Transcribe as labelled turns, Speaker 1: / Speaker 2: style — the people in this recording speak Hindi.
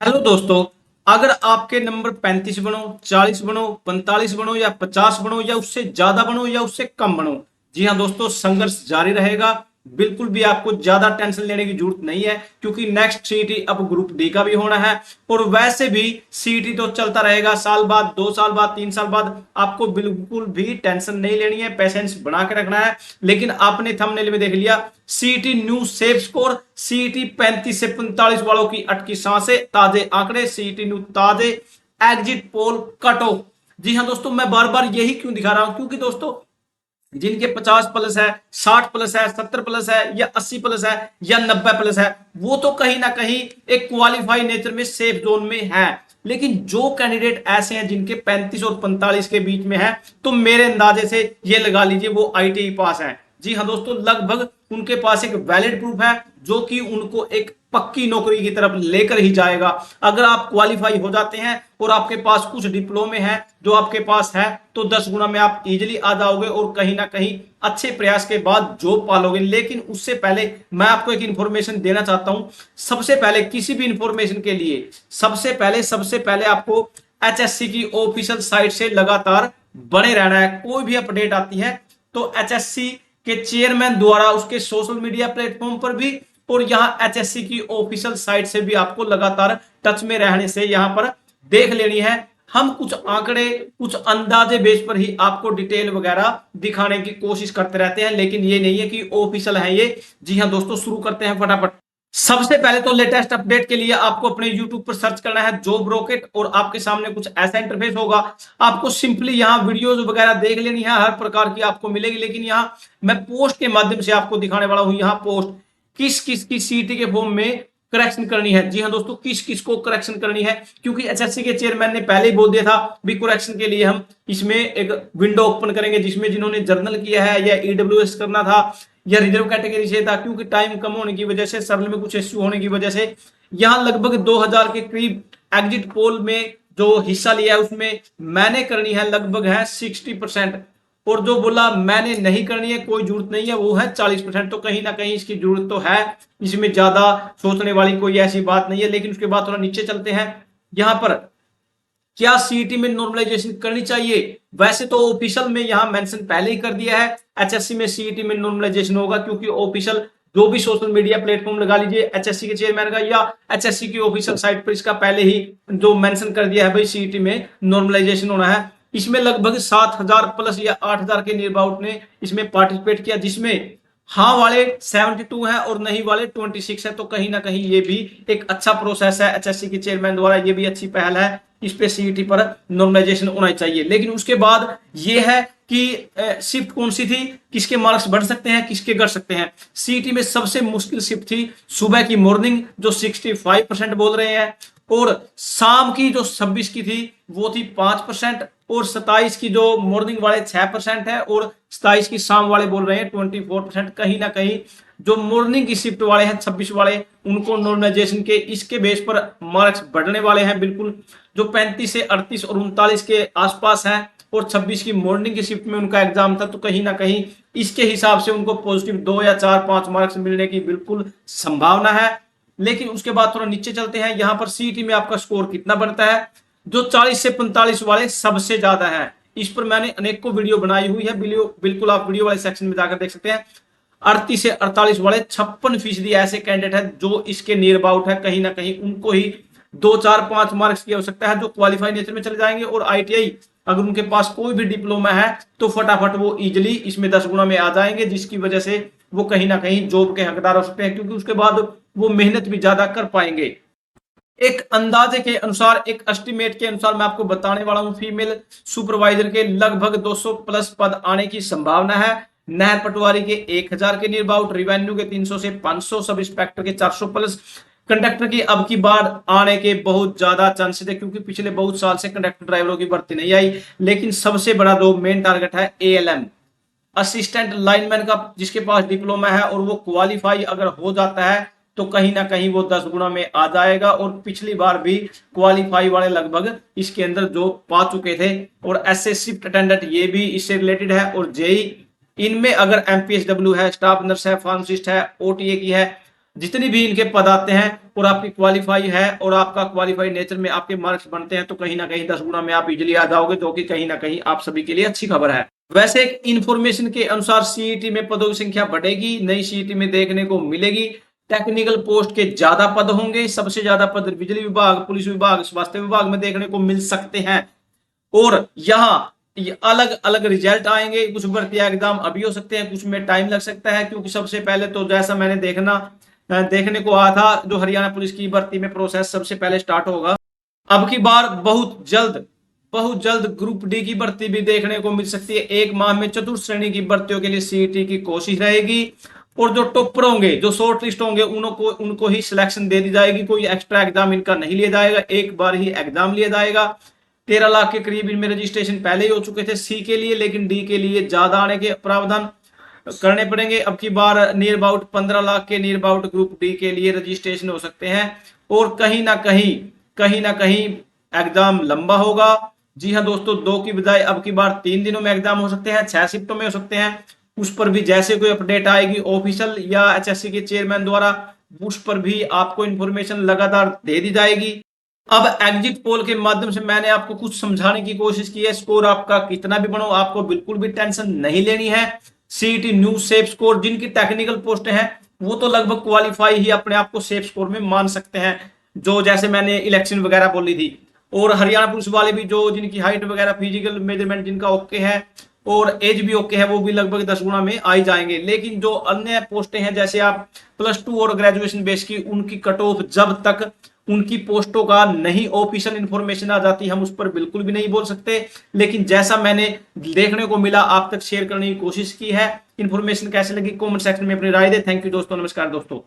Speaker 1: हेलो दोस्तों। अगर आपके नंबर 35 बनो, 40 बनो, 45 बनो या 50 बनो या उससे ज्यादा बनो या उससे कम बनो, जी हाँ दोस्तों, संघर्ष जारी रहेगा। बिल्कुल भी आपको ज्यादा टेंशन लेने की जरूरत नहीं है, क्योंकि नेक्स्ट सीईटी अब ग्रुप डी का भी होना है। और वैसे भी सीईटी तो चलता रहेगा, साल बाद, 2 साल बाद, 3 साल बाद। आपको बिल्कुल भी टेंशन नहीं लेनी है, पेशेंस बना के रखना है। लेकिन आपने थंबनेल में देख लिया, CET new safe score, CET 35 से 45 वालों की अटकी सांसें, ताजे आंकड़े, सीईटी न्यू ताजे एग्जिट पोल कट ऑफ। जी हाँ दोस्तों, मैं बार बार यही क्यों दिखा रहा हूं, क्योंकि दोस्तों जिनके 50 प्लस है, 60 प्लस है, 70 प्लस है या 80 प्लस है या 90 प्लस है, वो तो कहीं ना कहीं एक क्वालिफाई नेचर में सेफ जोन में है। लेकिन जो कैंडिडेट ऐसे हैं जिनके 35 और 45 के बीच में है, तो मेरे अंदाजे से ये लगा लीजिए वो आईटीआई पास है। जी हाँ दोस्तों, लगभग उनके पास एक वैलिड प्रूफ है जो कि उनको एक पक्की नौकरी की तरफ लेकर ही जाएगा। अगर आप क्वालिफाई हो जाते हैं और आपके पास कुछ डिप्लोमे हैं जो आपके पास है, तो 10 गुना में आप इजीली आ जाओगे और कहीं ना कहीं अच्छे प्रयास के बाद जॉब पालोगे। लेकिन उससे पहले मैं आपको एक इंफॉर्मेशन देना चाहता हूं। सबसे पहले किसी भी इंफॉर्मेशन के लिए सबसे पहले आपको एचएससी की ऑफिशियल साइट से लगातार बने रहना है। कोई भी अपडेट आती है तो एचएससी के चेयरमैन द्वारा उसके सोशल मीडिया प्लेटफॉर्म पर भी और यहां एचएससी की ऑफिशियल साइट से भी आपको लगातार टच में रहने से यहां पर देख लेनी है। हम कुछ आंकड़े, कुछ अंदाजे बेस पर ही आपको डिटेल वगैरह दिखाने की कोशिश करते रहते हैं, लेकिन ये नहीं है कि ऑफिशियल है ये। जी हां दोस्तों, शुरू करते हैं फटाफट। सबसे पहले तो लेटेस्ट अपडेट के लिए आपको अपने YouTube पर सर्च करना है जॉब रॉकेट, और आपके सामने कुछ ऐसा इंटरफेस होगा। आपको सिंपली यहां वीडियोस वगैरह देख लेनी है, हर प्रकार की आपको मिलेगी। लेकिन यहां मैं पोस्ट के माध्यम से आपको दिखाने वाला हूं। यहां पोस्ट किस किस की सीटी के फॉर्म में करेक्शन करनी है। जी हाँ दोस्तों, किस किस को करेक्शन करनी है, क्योंकि एचएससी के चेयरमैन ने पहले ही बोल दिया था भी करेक्शन के लिए हम इसमें एक विंडो ओपन करेंगे, जिसमें जिन्होंने जर्नल किया है या ईडब्ल्यूएस करना था या रिजर्व कैटेगरी से था, क्योंकि टाइम कम होने की वजह से, सरल में कुछ इश्यू होने की वजह से यहां लगभग 2000 के करीब एग्जिट पोल में जो हिस्सा लिया है उसमें मैंने करनी है लगभग है 60%। और जो बोला मैंने नहीं करनी है, कोई जरूरत नहीं है, वो है 40%। तो कहीं ना कहीं इसकी जरूरत तो है, इसमें ज्यादा सोचने वाली कोई ऐसी बात नहीं है। लेकिन उसके बाद थोड़ा नीचे चलते हैं। यहां पर क्या सीईटी में नॉर्मलाइजेशन करनी चाहिए, वैसे तो ऑफिशियल में यहां मेंशन पहले ही कर दिया है एचएससी में सीईटी में नॉर्मलाइजेशन होगा, क्योंकि ऑफिशियल जो भी सोशल मीडिया प्लेटफॉर्म लगा लीजिए एचएससी के चेयरमैन का या एचएससी की ऑफिशियल साइट पर इसका पहले ही जो मेंशन कर दिया है भाई सीईटी में नॉर्मलाइजेशन होना है। इसमें लगभग 7000 प्लस या 8000 के नियर अबाउट ने इसमें पार्टिसिपेट किया, जिसमें हाँ वाले 72 है और नहीं वाले 26 है। तो कहीं ना कहीं ये भी एक अच्छा प्रोसेस है एचएससी के चेयरमैन द्वारा, ये भी अच्छी पहल है। इस पे सीईटी पर नॉर्मलाइजेशन होना चाहिए। लेकिन उसके बाद ये है कि शिफ्ट कौन सी थी, किसके मार्क्स बढ़ सकते हैं, किसके घट सकते हैं। सीईटी में सबसे मुश्किल शिफ्ट थी सुबह की मॉर्निंग, जो 65% बोल रहे हैं, और शाम की जो 26 की थी वो थी 5%, और 27 की जो मॉर्निंग वाले 6% है, और 27 की शाम वाले बोल रहे हैं 24%। कहीं ना कहीं जो मॉर्निंग की शिफ्ट वाले हैं 26 वाले, उनको नॉर्मलाइजेशन के इसके बेस पर मार्क्स बढ़ने वाले हैं बिल्कुल। जो 35 से 38 और 39 के आसपास है और 26 की मॉर्निंग की शिफ्ट में उनका एग्जाम था, तो कहीं ना कहीं इसके हिसाब से उनको पॉजिटिव 2 या 4-5 मार्क्स मिलने की बिल्कुल संभावना है। लेकिन उसके बाद थोड़ा नीचे चलते हैं। यहां पर सीईटी में आपका स्कोर कितना बनता है, जो 40 से 45 वाले सबसे ज्यादा है। इस पर मैंने अनेकों वीडियो बनाई हुई है, बिल्कुल आप वीडियो वाले सेक्शन में जाकर देख सकते हैं। 38 से 48 वाले 56% ऐसे कैंडिडेट है जो इसके नियर अबाउट है। कहीं ना कहीं उनको ही 2-4-5 मार्क्स की आवश्यकता है, जो क्वालिफाई नेचर में चले जाएंगे। और आईटीआई अगर उनके पास कोई भी डिप्लोमा है तो फटाफट वो इजिली इसमें 10 गुना में आ जाएंगे, जिसकी वजह से वो कहीं ना कहीं जॉब के हकदार हो सकते हैं, क्योंकि उसके बाद वो मेहनत भी ज्यादा कर पाएंगे। एक अंदाजे के अनुसार, एक एस्टिमेट के अनुसार मैं आपको बताने वाला हूं, फीमेल सुपरवाइजर के लगभग 200 प्लस पद आने की संभावना है। नहर पटवारी के 1000 के नियर अबाउट, रेवेन्यू के 300 से 500, सब इंस्पेक्टर के 400 प्लस, कंडक्टर की अब की बार आने के बहुत ज्यादा चांसेस है, क्योंकि पिछले बहुत साल से कंडक्टर ड्राइवरों की भर्ती नहीं आई। लेकिन सबसे बड़ा जो मेन टारगेट है एएलएम, असिस्टेंट लाइनमैन का, जिसके पास डिप्लोमा है और वो क्वालिफाई अगर हो जाता है तो कहीं ना कहीं वो 10 गुना में आ जाएगा। और पिछली बार भी क्वालिफाई वाले लगभग इसके अंदर जो पा चुके थे। और एसएस शिफ्ट अटेंडेंट ये भी इससे रिलेटेड है। और जेई, इनमें अगर एमपीएसडब्ल्यू है, स्टाफ नर्स है, फार्मासिस्ट है, ओटीए की है, जितनी भी इनके पद आते हैं और आपकी क्वालिफाई है और आपका क्वालिफाई नेचर में आपके मार्क्स बनते हैं तो कहीं ना कहीं 10 गुना में आप इजिली आ जाओगे, जो कि कहीं ना कहीं आप सभी के लिए अच्छी खबर है। वैसे एक इंफॉर्मेशन के अनुसार सीईटी में पदों की संख्या बढ़ेगी, नई सीईटी में देखने को मिलेगी। टेक्निकल पोस्ट के ज्यादा पद होंगे, सबसे ज्यादा पद बिजली विभाग, पुलिस विभाग, स्वास्थ्य विभाग में देखने को मिल सकते हैं। और यहाँ अलग अलग रिजल्ट आएंगे, कुछ भर्ती एग्जाम अभी हो सकते हैं, कुछ में टाइम लग सकता है, क्योंकि सबसे पहले तो जैसा मैंने देखने को आया था, जो हरियाणा पुलिस की भर्ती में प्रोसेस सबसे पहले स्टार्ट होगा। अब की बार बहुत जल्द ग्रुप डी की भर्ती भी देखने को मिल सकती है। एक माह में चतुर्थ श्रेणी की भर्तियों के लिए सीईटी की कोशिश रहेगी और जो टॉपर होंगे, जो शॉर्ट लिस्ट होंगे, उनको ही सिलेक्शन दे दी जाएगी। कोई एक्स्ट्रा एग्जाम इनका नहीं लिया जाएगा, एक बार ही एग्जाम लिया जाएगा। 13 लाख के करीब इनमें रजिस्ट्रेशन पहले ही हो चुके थे सी के लिए, लेकिन डी के लिए ज्यादा आने के प्रावधान करने पड़ेंगे। अब की बार नियर अबाउट 15 लाख के नियर अबाउट ग्रुप डी के लिए रजिस्ट्रेशन हो सकते हैं और कहीं ना कहीं एग्जाम लंबा होगा। जी हाँ दोस्तों, 2 की बजाय अब की बार 3 दिनों में एग्जाम हो सकते हैं, 6 शिफ्टों में हो सकते हैं। उस पर भी जैसे कोई अपडेट आएगी ऑफिशियल या एचएससी के चेयरमैन द्वारा, उस पर भी आपको इंफॉर्मेशन लगातार दे दी जाएगी। अब एग्जिट पोल के माध्यम से मैंने आपको कुछ समझाने की कोशिश की है। स्कोर आपका कितना भी बनो, आपको बिल्कुल भी टेंशन नहीं लेनी है। सीईटी न्यू सेफ स्कोर, जिनकी टेक्निकल पोस्ट है वो तो लगभग क्वालिफाई ही अपने आप को सेफ स्कोर में मान सकते हैं, जो जैसे मैंने इलेक्शन वगैरह बोली थी। और हरियाणा पुलिस वाले भी, जो जिनकी हाइट वगैरह फिजिकल मेजरमेंट जिनका ओके है और एज भी ओके है, वो भी लगभग 10 गुना में आ ही जाएंगे। लेकिन जो अन्य पोस्टें हैं, जैसे आप +2 और ग्रेजुएशन बेस की, उनकी कट ऑफ जब तक उनकी पोस्टों का नहीं ऑफिशियल इंफॉर्मेशन आ जाती, हम उस पर बिल्कुल भी नहीं बोल सकते। लेकिन जैसा मैंने देखने को मिला, आप तक शेयर करने की कोशिश की है। इंफॉर्मेशन कैसे लगी कमेंट सेक्शन में अपनी राय दे। थैंक यू दोस्तों, नमस्कार दोस्तों।